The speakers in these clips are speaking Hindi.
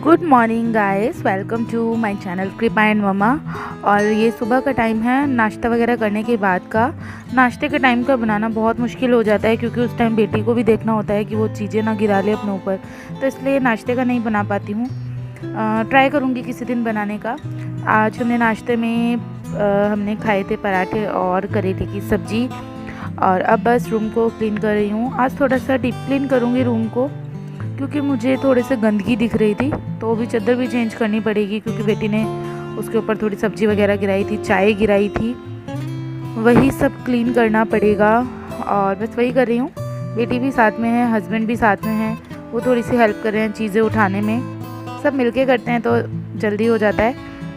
Good morning guys, welcome to my channel Kripa and mama. और ये सुबह का टाइम है नाश्ता वगैरह करने के बाद का। नाश्ते के टाइम का बनाना बहुत मुश्किल हो जाता है क्योंकि उस टाइम बेटी को भी देखना होता है कि वो चीज़ें ना गिरा ले अपने ऊपर, तो इसलिए नाश्ते का नहीं बना पाती हूँ। ट्राई करूँगी किसी दिन बनाने का। आज हमने नाश्ते में हमने खाए थे पराठे और करेले की सब्ज़ी। और अब बस रूम को क्लीन कर रही हूँ। आज थोड़ा सा डीप क्लीन करूँगी रूम को क्योंकि मुझे थोड़े से गंदगी दिख रही थी, तो भी चादर भी चेंज करनी पड़ेगी क्योंकि बेटी ने उसके ऊपर थोड़ी सब्ज़ी वगैरह गिराई थी, चाय गिराई थी, वही सब क्लीन करना पड़ेगा। और बस वही कर रही हूँ। बेटी भी साथ में है, हस्बैंड भी साथ में है, वो थोड़ी सी हेल्प कर रहे हैं चीज़ें उठाने में। सब मिलके करते हैं तो जल्दी हो जाता है,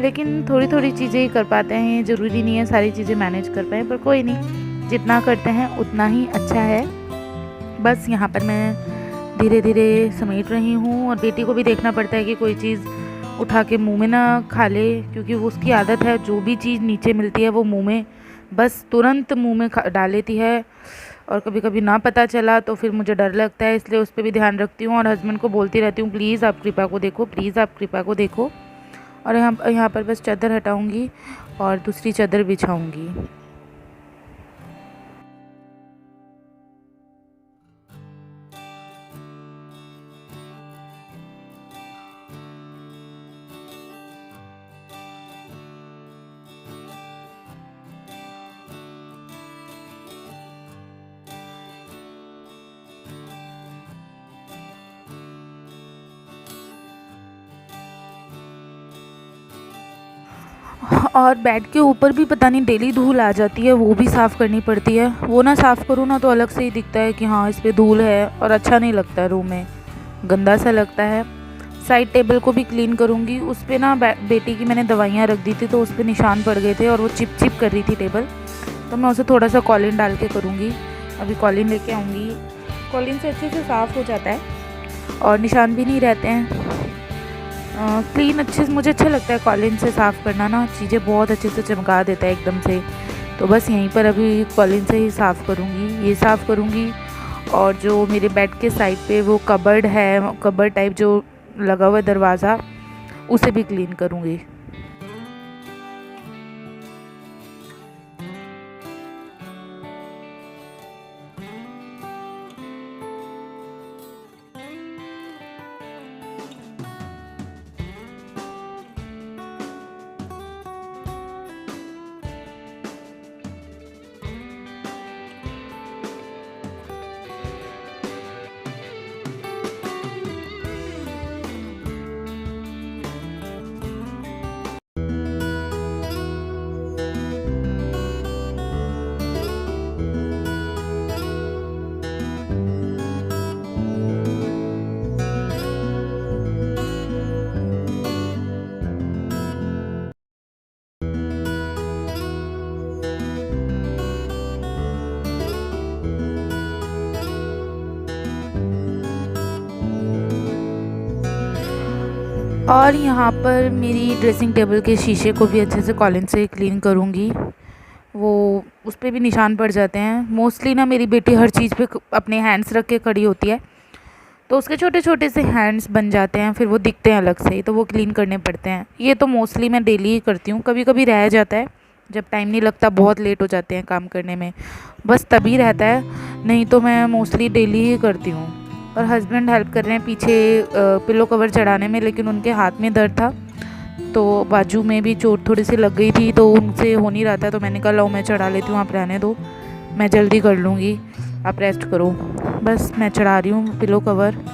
लेकिन थोड़ी थोड़ी चीज़ें ही कर पाते हैं। ज़रूरी नहीं है सारी चीज़ें मैनेज कर पाएँ, पर कोई नहीं, जितना करते हैं उतना ही अच्छा है। बस यहाँ पर मैं धीरे धीरे समेट रही हूँ और बेटी को भी देखना पड़ता है कि कोई चीज़ उठा के मुंह में ना खा ले, क्योंकि वो उसकी आदत है जो भी चीज़ नीचे मिलती है वो मुंह में बस तुरंत मुंह में डाल लेती है। और कभी कभी ना पता चला तो फिर मुझे डर लगता है, इसलिए उस पर भी ध्यान रखती हूँ और हस्बैंड को बोलती रहती हूँ प्लीज़ आप कृपा को देखो, प्लीज़ आप कृपा को देखो। और यहाँ पर बस चादर हटाऊँगी और दूसरी चादर बिछाऊँगी। और बेड के ऊपर भी पता नहीं डेली धूल आ जाती है, वो भी साफ़ करनी पड़ती है। वो ना साफ़ करूँ ना तो अलग से ही दिखता है कि हाँ इस पर धूल है, और अच्छा नहीं लगता है, रूम में गंदा सा लगता है। साइड टेबल को भी क्लीन करूँगी। उस पर ना बेटी की मैंने दवाइयाँ रख दी थी तो उस पर निशान पड़ गए थे और वो चिप चिप कर रही थी टेबल, तो मैं उसे थोड़ा सा कॉलिन डाल के करूँगी। अभी कॉलिन लेके आऊँगी, कॉलिन से अच्छे से साफ़ हो जाता है और निशान भी नहीं रहते हैं। क्लीन अच्छे से मुझे अच्छा लगता है कॉलिन से साफ़ करना, ना चीज़ें बहुत अच्छे से चमका देता है एकदम से। तो बस यहीं पर अभी कॉलिन से ही साफ़ करूँगी, ये साफ़ करूँगी। और जो मेरे बेड के साइड पे वो कबर्ड है, कबर्ड टाइप जो लगा हुआ है दरवाज़ा, उसे भी क्लीन करूँगी। और यहाँ पर मेरी ड्रेसिंग टेबल के शीशे को भी अच्छे से कॉलिन से क्लीन करूँगी। वो उस पर भी निशान पड़ जाते हैं। मोस्टली ना मेरी बेटी हर चीज़ पे अपने हैंड्स रख के खड़ी होती है, तो उसके छोटे छोटे से हैंड्स बन जाते हैं, फिर वो दिखते हैं अलग से, तो वो क्लीन करने पड़ते हैं। ये तो मोस्टली मैं डेली ही करती हूँ, कभी कभी रह जाता है जब टाइम नहीं लगता, बहुत लेट हो जाते हैं काम करने में, बस तभी रहता है, नहीं तो मैं मोस्टली डेली ही करती हूँ। और हस्बैंड हेल्प कर रहे हैं पीछे पिलो कवर चढ़ाने में, लेकिन उनके हाथ में दर्द था तो बाजू में भी चोट थोड़ी सी लग गई थी, तो उनसे हो नहीं रहा था, तो मैंने कहा लो मैं चढ़ा लेती हूँ, आप रहने दो, मैं जल्दी कर लूँगी, आप रेस्ट करो। बस मैं चढ़ा रही हूँ पिलो कवर।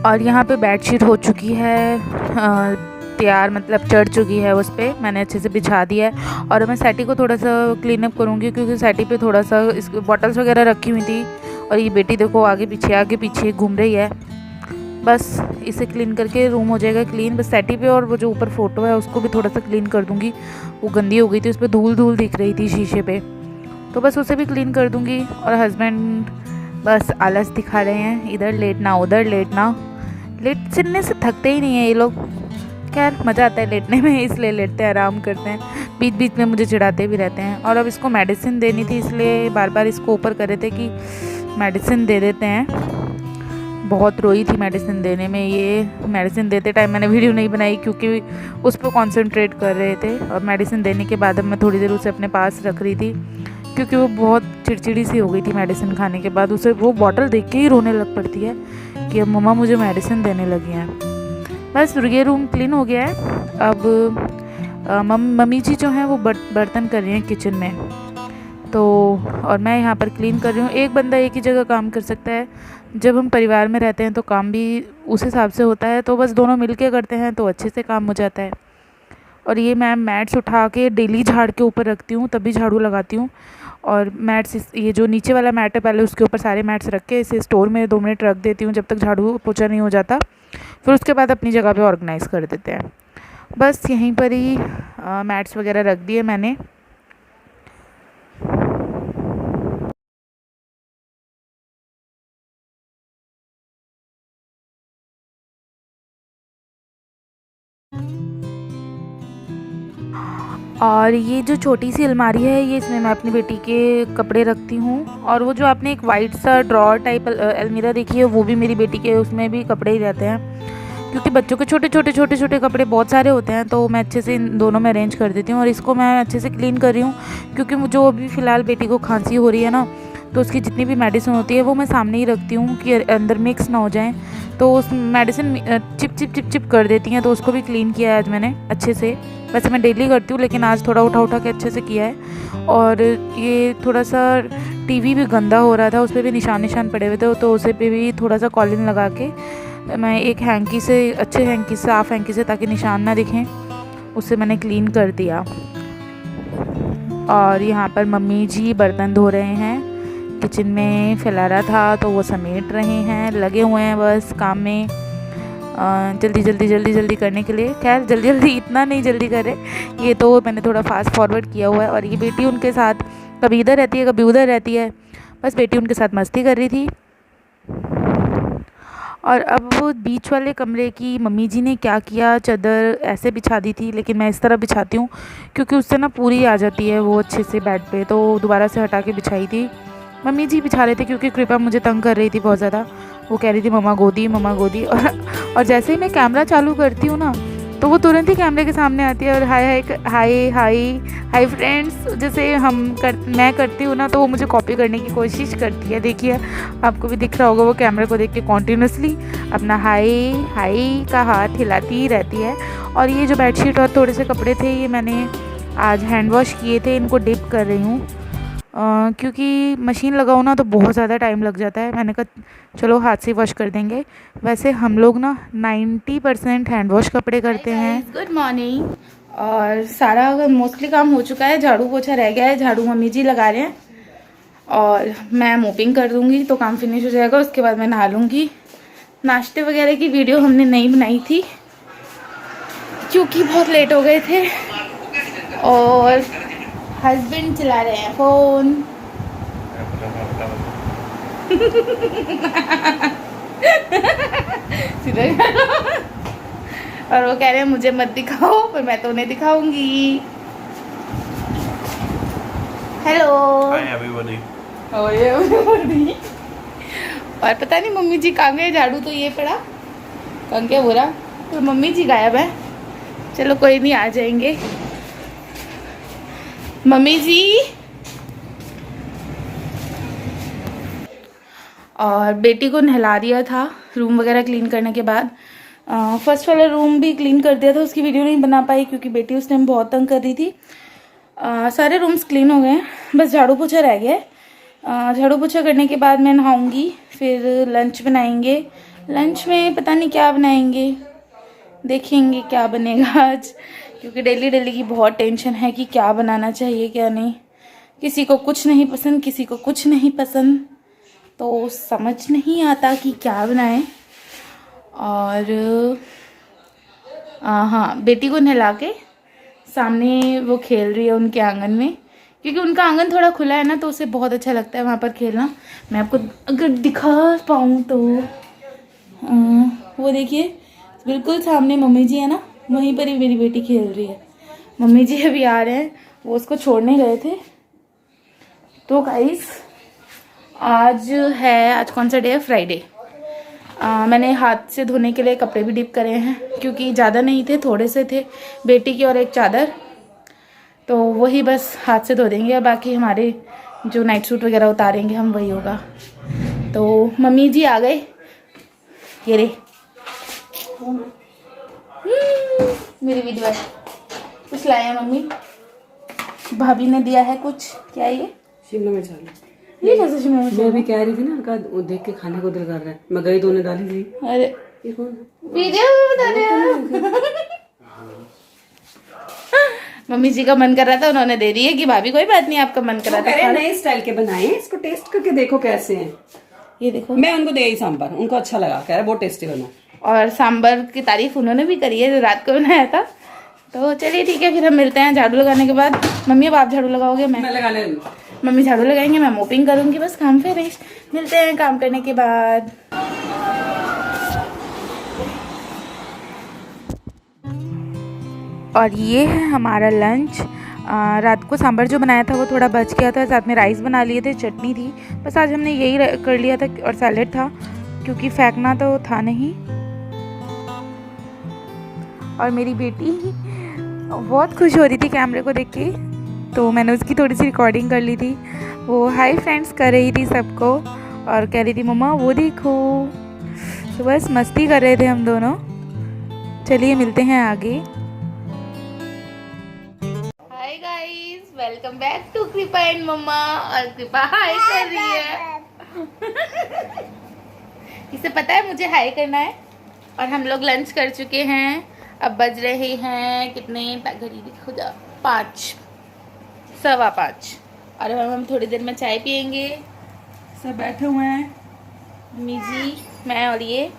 और यहाँ पे बेडशीट हो चुकी है तैयार, मतलब चढ़ चुकी है उस पर, मैंने अच्छे से बिछा दिया है। और मैं सेटी को थोड़ा सा क्लीन अप करूँगी क्योंकि सेटी पे थोड़ा सा इस बॉटल्स वगैरह रखी हुई थी। और ये बेटी देखो आगे पीछे घूम रही है। बस इसे क्लीन करके रूम हो जाएगा क्लीन। बस सेटी पे और वो जो ऊपर फ़ोटो है उसको भी थोड़ा सा क्लीन कर दूँगी, वो गंदी हो गई थी, उस पर धूल धूल दिख रही थी शीशे पे, तो बस उसे भी क्लीन कर दूँगी। और हस्बैंड बस आलस दिखा रहे हैं, इधर लेटना उधर लेटना, लेटने से थकते ही नहीं है ये लोग। खैर मज़ा आता है लेटने में, इसलिए लेटते हैं, आराम करते हैं। बीच बीच में मुझे चिढ़ाते भी रहते हैं। और अब इसको मेडिसिन देनी थी, इसलिए बार बार इसको ऊपर कर रहे थे कि मेडिसिन दे देते हैं। बहुत रोई थी मेडिसिन देने में। ये मेडिसिन देते टाइम मैंने वीडियो नहीं बनाई क्योंकि उस पर कॉन्सेंट्रेट कर रहे थे। और मेडिसिन देने के बाद अब मैं थोड़ी देर उसे अपने पास रख रही थी क्योंकि वो बहुत चिड़चिड़ी सी हो गई थी मेडिसिन खाने के बाद। उसे वो बॉटल देख के ही रोने लग पड़ती है कि अब मम्मा मुझे मेडिसिन देने लगी हैं। बस ये रूम क्लीन हो गया है। अब मम्मी जी जो हैं वो बर्तन कर रही हैं किचन में, तो और मैं यहाँ पर क्लीन कर रही हूँ। एक बंदा एक ही जगह काम कर सकता है। जब हम परिवार में रहते हैं तो काम भी उस हिसाब से होता है, तो बस दोनों मिल के करते हैं तो अच्छे से काम हो जाता है। और ये मैं मैट्स उठा के डेली झाड़ के ऊपर रखती हूँ, तभी झाड़ू लगाती हूँ। और मैट्स, ये जो नीचे वाला मैट है पहले उसके ऊपर सारे मैट्स रख के इसे स्टोर में 2 मिनट रख देती हूँ जब तक झाड़ू पोछा नहीं हो जाता। फिर उसके बाद अपनी जगह पे ऑर्गेनाइज़ कर देते हैं। बस यहीं पर ही मैट्स वगैरह रख दिए मैंने। और ये जो छोटी सी अलमारी है, ये इसमें मैं अपनी बेटी के कपड़े रखती हूँ। और वो जो आपने एक वाइट सा ड्रॉर टाइप अलमीरा देखी है, वो भी मेरी बेटी के, उसमें भी कपड़े ही रहते हैं क्योंकि बच्चों के छोटे छोटे कपड़े बहुत सारे होते हैं, तो मैं अच्छे से इन दोनों में अरेंज कर देती हूँ। और इसको मैं अच्छे से क्लीन कर रही हूँ क्योंकि मुझे अभी फ़िलहाल बेटी को खांसी हो रही है ना, तो उसकी जितनी भी मेडिसिन होती है वो मैं सामने ही रखती हूँ कि अंदर मिक्स ना हो जाए, तो उस मेडिसिन चिप कर देती हैं। तो उसको भी क्लीन किया है आज मैंने अच्छे से। वैसे मैं डेली करती हूँ लेकिन आज थोड़ा उठा के अच्छे से किया है। और ये थोड़ा सा टीवी भी गंदा हो रहा था, उस पर भी निशान पड़े हुए थे, तो उसे पे भी थोड़ा सा कॉलिन लगा के मैं एक हैंकी से, अच्छे हैंकी से, साफ़ हैंकी से, ताकि निशान ना दिखें, उससे मैंने क्लीन कर दिया। और यहाँ पर मम्मी जी बर्तन धो रहे हैं, किचन में फैला रहा था तो वो समेट रहे हैं, लगे हुए हैं बस काम में जल्दी करने के लिए। खैर जल्दी इतना नहीं जल्दी करे, ये तो मैंने थोड़ा फास्ट फॉरवर्ड किया हुआ है। और ये बेटी उनके साथ कभी इधर रहती है कभी उधर रहती है, बस बेटी उनके साथ मस्ती कर रही थी। और अब वो बीच वाले कमरे की मम्मी जी ने क्या किया, चादर ऐसे बिछा दी थी, लेकिन मैं इस तरह बिछाती हूँ क्योंकि उससे ना पूरी आ जाती है वो अच्छे से बेड पे, तो दोबारा से हटा के बिछाई थी। मम्मी जी बिछा रहे थे क्योंकि कृपा मुझे तंग कर रही थी बहुत ज़्यादा। वो कह रही थी मम्मा गोदी। और जैसे ही मैं कैमरा चालू करती हूँ ना, तो वो तुरंत ही कैमरे के सामने आती है और हाय फ्रेंड्स जैसे मैं करती हूँ ना, तो वो मुझे कॉपी करने की कोशिश करती है। देखिए आपको भी दिख रहा होगा, वो कैमरे को देख के कॉन्टीन्यूसली अपना हाय का हाथ हिलाती ही रहती है। और ये जो बेडशीट और थोड़े से कपड़े थे, ये मैंने आज हैंड वॉश किए थे, इनको डिप कर रही हूँ क्योंकि मशीन लगाओ ना तो बहुत ज़्यादा टाइम लग जाता है। मैंने कहा चलो हाथ से वॉश कर देंगे। वैसे हम लोग ना 90% हैंड वॉश कपड़े करते हैं। Good morning. और सारा मोस्टली काम हो चुका है, झाड़ू पोछा रह गया है, झाड़ू मम्मी जी लगा रहे हैं और मैं मोपिंग कर दूँगी तो काम फिनिश हो जाएगा। उसके बाद मैं नहा लूँगी। नाश्ते वगैरह की वीडियो हमने नहीं बनाई थी क्योंकि बहुत लेट हो गए थे। और हस्बैंड चला रहे हैं फ़ोन। सीधा और वो कह रहे हैं मुझे मत दिखाओ, पर मैं तो उन्हें दिखाऊंगी। हेलो। Hi everybody. और पता नहीं मम्मी जी कहाँ गए, झाड़ू तो ये पड़ा, कहाँ क्या बोला, तो मम्मी जी गायब है। चलो कोई नहीं, आ जाएंगे मम्मी जी। और बेटी को नहला दिया था रूम वगैरह क्लीन करने के बाद। फर्स्ट वाला रूम भी क्लीन कर दिया था, उसकी वीडियो नहीं बना पाई क्योंकि बेटी उस टाइम बहुत तंग कर रही थी। सारे रूम्स क्लीन हो गए हैं, बस झाड़ू पोछा रह गया है। झाड़ू पोछा करने के बाद मैं नहाऊंगी, फिर लंच बनाएंगे। लंच में पता नहीं क्या बनाएंगे, देखेंगे क्या बनेगा आज, क्योंकि डेली डेली की बहुत टेंशन है कि क्या बनाना चाहिए क्या नहीं। किसी को कुछ नहीं पसंद, किसी को कुछ नहीं पसंद, तो समझ नहीं आता कि क्या बनाएं। और हाँ, बेटी को नहला के सामने वो खेल रही है उनके आंगन में, क्योंकि उनका आंगन थोड़ा खुला है ना, तो उसे बहुत अच्छा लगता है वहाँ पर खेलना। मैं आपको अगर दिखा पाऊँ तो वो देखिए, बिल्कुल सामने मम्मी जी है ना, वहीं पर ही मेरी बेटी खेल रही है। मम्मी जी अभी आ रहे हैं, वो उसको छोड़ने गए थे। तो गाइस आज कौन सा डे है? फ्राइडे। मैंने हाथ से धोने के लिए कपड़े भी डिप करे हैं, क्योंकि ज़्यादा नहीं थे, थोड़े से थे, बेटी की और एक चादर, तो वही बस हाथ से धो देंगे। और बाकी हमारे जो नाइट सूट वगैरह उतारेंगे हम, वही होगा। तो मम्मी जी आ गए, ये रे मेरी विधवा कुछ लाए हैं मम्मी, भाभी ने दिया है कुछ। क्या है ये? शिमला मिर्च आलू। ये कैसे शिमला मिर्च? मैं भी कह रही थी ना, का वो देख के खाने को दिल कर रहा है। मैं गई तो उन्हें डाली थी। अरे ये कौन? वीडियो में बता रहे मम्मी जी का मन कर रहा था, उन्होंने दे दी है कि भाभी कोई बात नहीं, आपका मन कर रहा था। नए स्टाइल के बनाए, इसको टेस्ट करके देखो कैसे हैं। ये देखो, मैं उनको दे आई सांभर, उनको अच्छा लगा, कह रहे बहुत टेस्टी बना। और सांबर की तारीफ उन्होंने भी करी है जो रात को बनाया था। तो चलिए ठीक है, फिर हम मिलते हैं झाड़ू लगाने के बाद। मम्मी अब आप झाड़ू लगाओगे? मैं लगा ले। मम्मी झाड़ू लगाएंगे, मैं मोपिंग करूंगी, बस काम फिनिश। मिलते हैं काम करने के बाद। और ये है हमारा लंच। रात को सांभर जो बनाया था वो थोड़ा बच गया था, साथ में राइस बना लिए थे, चटनी थी, बस आज हमने यही कर लिया था, और सैलेड था, क्योंकि फेंकना तो था नहीं। और मेरी बेटी बहुत खुश हो रही थी कैमरे को देख के, तो मैंने उसकी थोड़ी सी रिकॉर्डिंग कर ली थी। वो हाय फ्रेंड्स कर रही थी सबको, और कह रही थी मम्मा वो देखो। तो बस मस्ती कर रहे थे हम दोनों। चलिए मिलते हैं आगे। Hi guys, welcome back to Kripa and mumma. और कृपा हाय कर रही है इसे पता है मुझे हाय करना है। और हम लोग लंच कर चुके हैं, अब बज रहे हैं कितने, घड़ी देखो जा, 5, 5:15। और अब हम थोड़ी देर में चाय पियेंगे। सब बैठे हुए हैं, मम्मी जी, मैं और ये।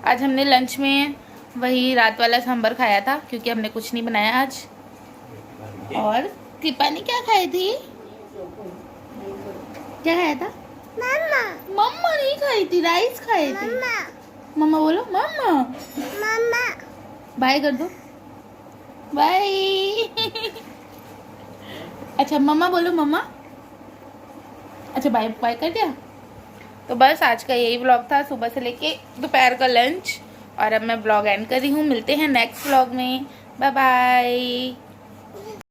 आज हमने लंच में वही रात वाला सांभर खाया था, क्योंकि हमने कुछ नहीं बनाया आज। और कृपा ने क्या खाई थी? क्या खाया था? मम्मा। मम्मा नहीं खाई थी, राइस खाए थे। मम्मा बोलो, मम्मा। मम्मा बाय कर दो, बाय अच्छा मम्मा बोलो, मम्मा। अच्छा बाय बाय कर दिया। तो बस आज का यही व्लॉग था, सुबह से लेके दोपहर का लंच। और अब मैं व्लॉग एंड कर रही हूँ। मिलते हैं नेक्स्ट व्लॉग में, बाय बाय।